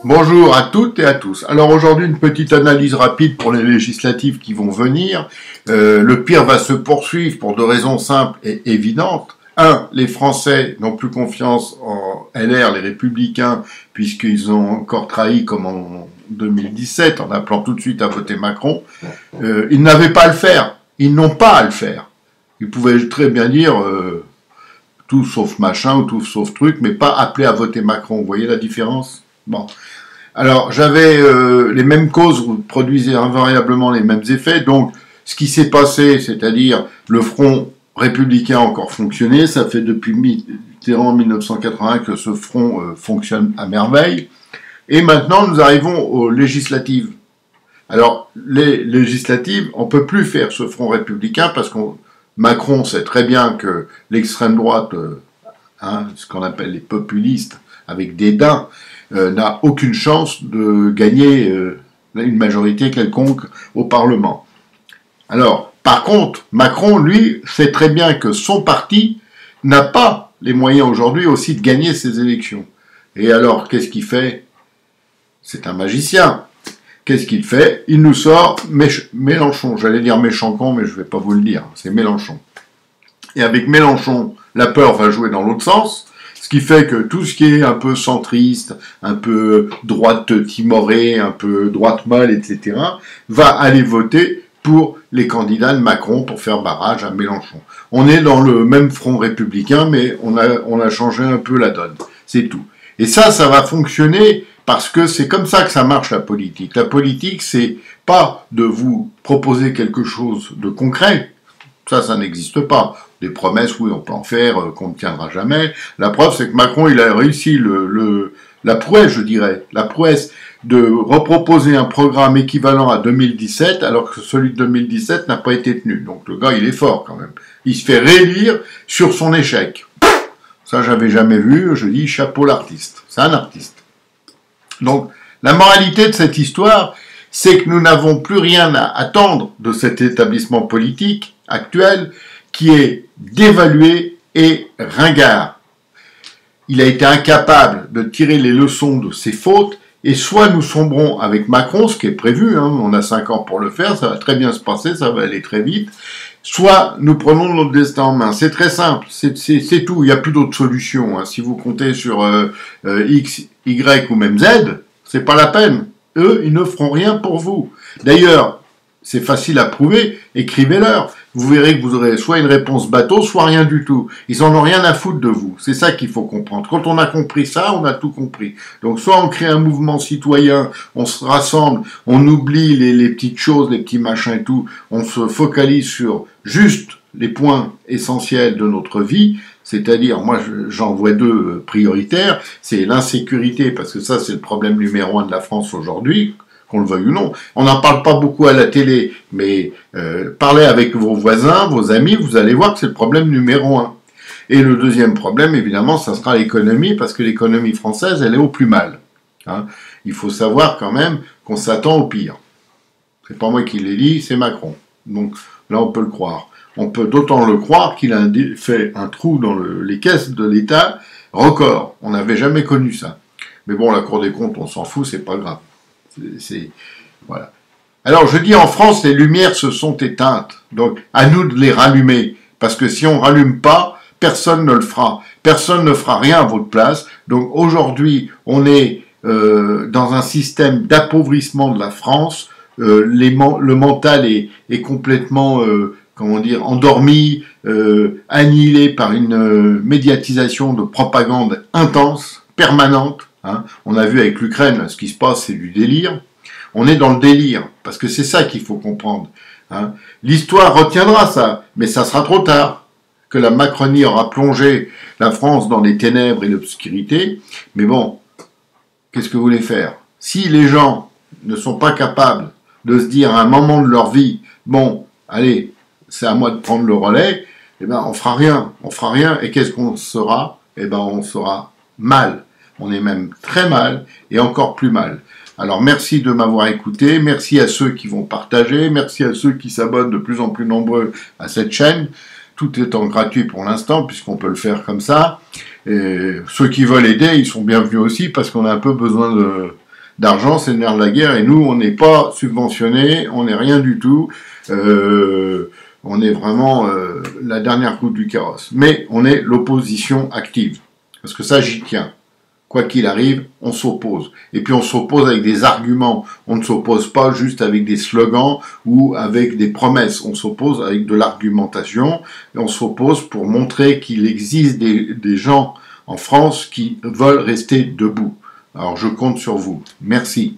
Bonjour à toutes et à tous. Alors aujourd'hui, une petite analyse rapide pour les législatives qui vont venir. Le pire va se poursuivre pour deux raisons simples et évidentes. Un, les Français n'ont plus confiance en LR, les Républicains, puisqu'ils ont encore trahi comme en 2017, en appelant tout de suite à voter Macron. Ils n'avaient pas à le faire. Ils n'ont pas à le faire. Ils pouvaient très bien dire tout sauf machin ou tout sauf truc, mais pas appeler à voter Macron. Vous voyez la différence ? Bon. Alors, j'avais les mêmes causes produisaient invariablement les mêmes effets. Donc, ce qui s'est passé, c'est-à-dire le front républicain a encore fonctionné, ça fait depuis Mitterrand 1980 que ce front fonctionne à merveille. Et maintenant, nous arrivons aux législatives. Alors, les législatives, on peut plus faire ce front républicain parce que Macron sait très bien que l'extrême droite, ce qu'on appelle les populistes, avec dédain, n'a aucune chance de gagner une majorité quelconque au Parlement. Alors, par contre, Macron, lui, sait très bien que son parti n'a pas les moyens aujourd'hui aussi de gagner ces élections. Et alors, qu'est-ce qu'il fait? C'est un magicien. Qu'est-ce qu'il fait? Il nous sort Mélenchon. J'allais dire Méchancan, mais je ne vais pas vous le dire. C'est Mélenchon. Et avec Mélenchon, la peur va jouer dans l'autre sens. Ce qui fait que tout ce qui est un peu centriste, un peu droite timorée, un peu droite molle, etc., va aller voter pour les candidats de Macron pour faire barrage à Mélenchon. On est dans le même front républicain, mais on a changé un peu la donne. C'est tout. Et ça va fonctionner parce que c'est comme ça que ça marche la politique. La politique, c'est pas de vous proposer quelque chose de concret. Ça n'existe pas. Des promesses, oui, on peut en faire, qu'on ne tiendra jamais. La preuve, c'est que Macron, il a réussi la prouesse, je dirais, la prouesse de reproposer un programme équivalent à 2017, alors que celui de 2017 n'a pas été tenu. Donc le gars, il est fort quand même. Il se fait réélire sur son échec. Ça, j'avais jamais vu. Je dis chapeau l'artiste. C'est un artiste. Donc, la moralité de cette histoire, c'est que nous n'avons plus rien à attendre de cet établissement politique actuel qui est dévalué et ringard. Il a été incapable de tirer les leçons de ses fautes, et soit nous sombrons avec Macron, ce qui est prévu, on a 5 ans pour le faire, ça va très bien se passer, ça va aller très vite, soit nous prenons notre destin en main. C'est très simple, c'est tout, il n'y a plus d'autre solution. Si vous comptez sur X, Y ou même Z, c'est pas la peine. Eux, ils ne feront rien pour vous. D'ailleurs, c'est facile à prouver, écrivez-leur. Vous verrez que vous aurez soit une réponse bateau, soit rien du tout. Ils en ont rien à foutre de vous. C'est ça qu'il faut comprendre. Quand on a compris ça, on a tout compris. Donc soit on crée un mouvement citoyen, on se rassemble, on oublie les petites choses, les petits machins et tout, on se focalise sur juste les points essentiels de notre vie, c'est-à-dire, moi j'en vois deux prioritaires, c'est l'insécurité, parce que ça c'est le problème numéro 1 de la France aujourd'hui, qu'on le veuille ou non. On n'en parle pas beaucoup à la télé, mais parlez avec vos voisins, vos amis, vous allez voir que c'est le problème numéro 1. Et le deuxième problème, évidemment, ça sera l'économie, parce que l'économie française, elle est au plus mal. Il faut savoir quand même qu'on s'attend au pire. C'est pas moi qui l'ai dit, c'est Macron. Donc là, on peut le croire. On peut d'autant le croire qu'il a fait un trou dans les caisses de l'État record. On n'avait jamais connu ça. Mais bon, la Cour des comptes, on s'en fout, c'est pas grave. Voilà. Alors je dis en France, les lumières se sont éteintes, donc à nous de les rallumer, parce que si on rallume pas, personne ne le fera, personne ne fera rien à votre place. Donc aujourd'hui, on est dans un système d'appauvrissement de la France, le mental est complètement endormi, annihilé par une médiatisation de propagande intense, permanente. On a vu avec l'Ukraine, ce qui se passe, c'est du délire. On est dans le délire, parce que c'est ça qu'il faut comprendre. L'histoire retiendra ça, mais ça sera trop tard. Que la Macronie aura plongé la France dans les ténèbres et l'obscurité. Mais bon, qu'est-ce que vous voulez faire? Si les gens ne sont pas capables de se dire à un moment de leur vie, bon, allez, c'est à moi de prendre le relais, on fera rien. On fera rien, et qu'est-ce qu'on sera? On sera mal. On est même très mal, et encore plus mal. Alors merci de m'avoir écouté, merci à ceux qui vont partager, merci à ceux qui s'abonnent de plus en plus nombreux à cette chaîne, tout étant gratuit pour l'instant, puisqu'on peut le faire comme ça. Et ceux qui veulent aider, ils sont bienvenus aussi, parce qu'on a un peu besoin d'argent, c'est le nerf de la guerre, et nous, on n'est pas subventionnés, on n'est rien du tout, on est vraiment la dernière roue du carrosse. Mais on est l'opposition active, parce que ça, j'y tiens. Quoi qu'il arrive, on s'oppose. Et puis on s'oppose avec des arguments. On ne s'oppose pas juste avec des slogans ou avec des promesses. On s'oppose avec de l'argumentation. Et on s'oppose pour montrer qu'il existe des gens en France qui veulent rester debout. Alors je compte sur vous. Merci.